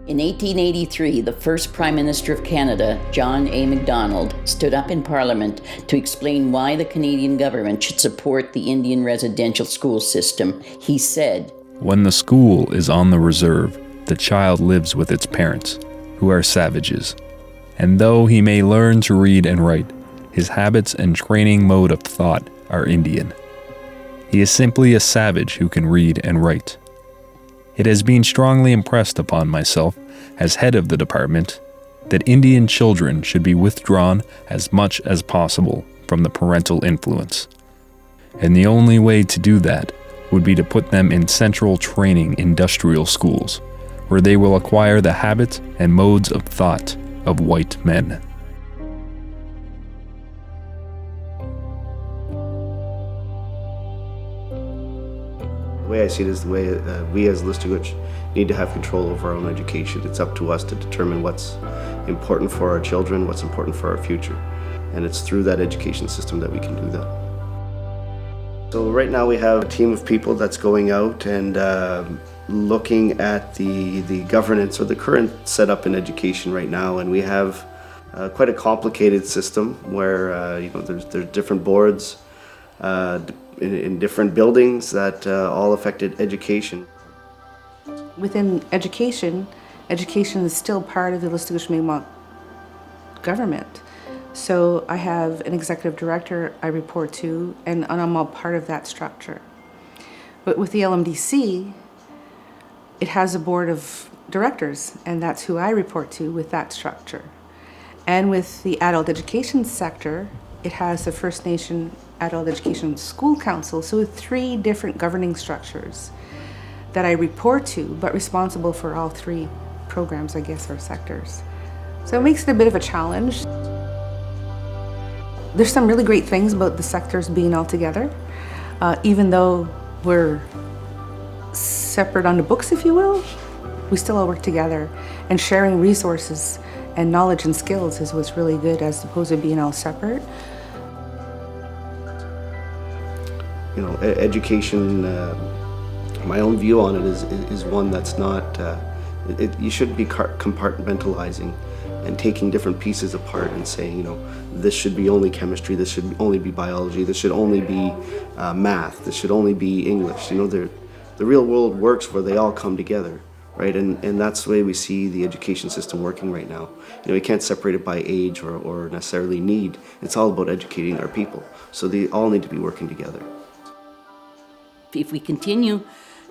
In 1883, the first Prime Minister of Canada, John A. Macdonald, stood up in Parliament to explain why the Canadian government should support the Indian residential school system. He said, "When the school is on the reserve, the child lives with its parents, who are savages. And though he may learn to read and write, his habits and training mode of thought are Indian. He is simply a savage who can read and write. It has been strongly impressed upon myself, as head of the department, that Indian children should be withdrawn as much as possible from the parental influence. And the only way to do that would be to put them in central training industrial schools, where they will acquire the habits and modes of thought of white men." The way I see it is the way we as Listuguj need to have control over our own education. It's up to us to determine what's important for our children, what's important for our future. And it's through that education system that we can do that. So right now we have a team of people that's going out and looking at the governance or the current setup in education right now. And we have quite a complicated system where there's different boards in different buildings that all affected education. Within education is still part of the Listugujewaq government. So I have an executive director I report to, and I'm all part of that structure. But with the LMDC, it has a board of directors, and that's who I report to with that structure. And with the adult education sector, it has the First Nation Adult Education School Council, so with 3 different governing structures that I report to, but responsible for all 3 programs, I guess, or sectors. So it makes it a bit of a challenge. There's some really great things about the sectors being all together, even though we're separate on the books, if you will, we still all work together, and sharing resources and knowledge and skills is what's really good, as opposed to being all separate. Education, my own view on it is one that's not, you shouldn't be compartmentalizing and taking different pieces apart and saying, this should be only chemistry, this should only be biology, this should only be math, this should only be English. The real world works where they all come together, right? And that's the way we see the education system working right now. We can't separate it by age or necessarily need. It's all about educating our people. So they all need to be working together. if we continue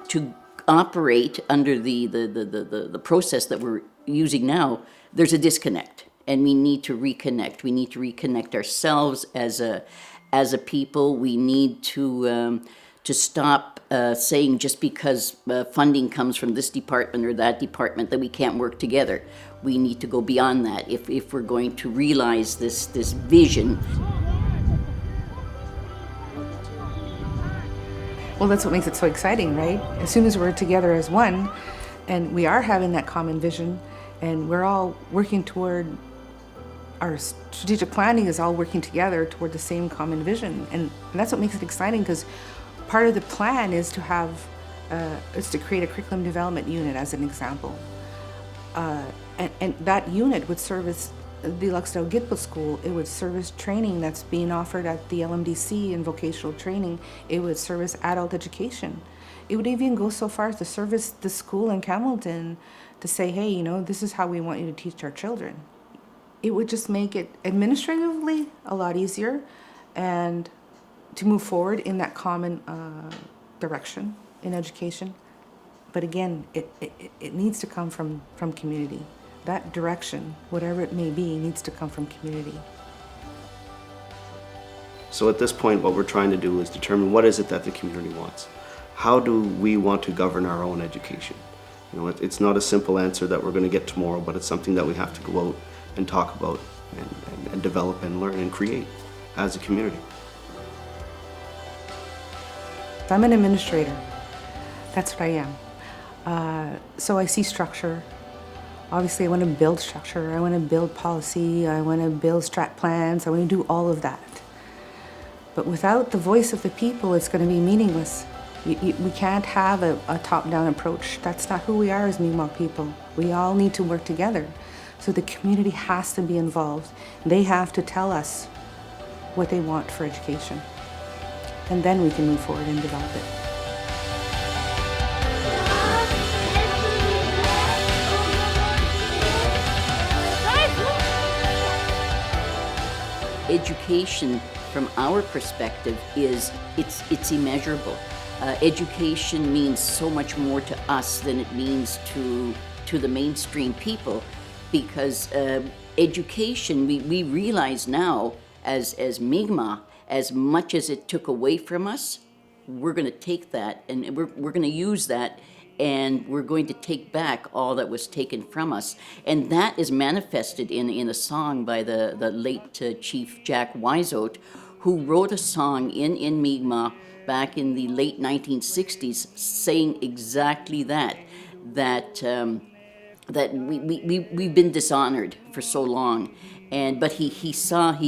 to operate under the process that we're using now, there's a disconnect, and we need to reconnect. We need to reconnect ourselves as a people. We need to stop saying just because funding comes from this department or that department that we can't work together. We need to go beyond that if we're going to realize this vision. Well, that's what makes it so exciting, right? As soon as we're together as one, and we are having that common vision, and we're all working toward, our strategic planning is all working together toward the same common vision. And that's what makes it exciting, because part of the plan is to have, is to create a curriculum development unit, as an example. And that unit would service the Listuguj School. It would service training that's being offered at the LMDC in vocational training. It would service adult education. It would even go so far as to service the school in Campbellton to say, hey, you know, this is how we want you to teach our children. It would just make it administratively a lot easier and to move forward in that common direction in education. But again, it needs to come from community. That direction, whatever it may be, needs to come from community. So at this point, what we're trying to do is determine what is it that the community wants. How do we want to govern our own education? You know, it's not a simple answer that we're going to get tomorrow, but it's something that we have to go out and talk about and develop and learn and create as a community. I'm an administrator. That's what I am. So I see structure. Obviously, I want to build structure. I want to build policy. I want to build strat plans. I want to do all of that. But without the voice of the people, it's going to be meaningless. We can't have a top-down approach. That's not who we are as Mi'kmaq people. We all need to work together. So the community has to be involved. They have to tell us what they want for education. And then we can move forward and develop it. Education, from our perspective, it's immeasurable. Education means so much more to us than it means to the mainstream people, because education, we realize now as Mi'kmaq, as much as it took away from us, we're going to take that and we're going to use that, and we're going to take back all that was taken from us. And that is manifested in a song by the late Chief Jack Wiseout, who wrote a song in Mi'kmaq back in the late 1960s saying exactly that we've been dishonored for so long. But he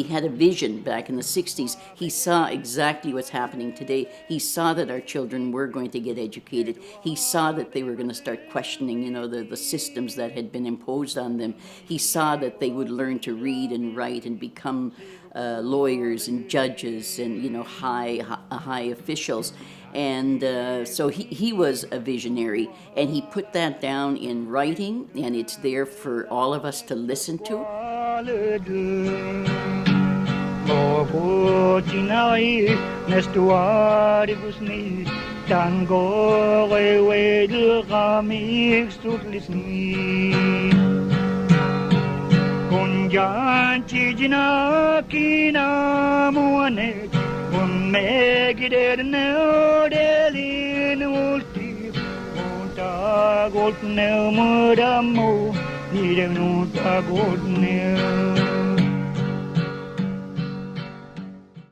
had a vision back in the 60s. He saw exactly what's happening today. He saw that our children were going to get educated. He saw that they were going to start questioning, the systems that had been imposed on them. He saw that they would learn to read and write and become lawyers and judges and, high officials. And so he was a visionary, and he put that down in writing, and it's there for all of us to listen to.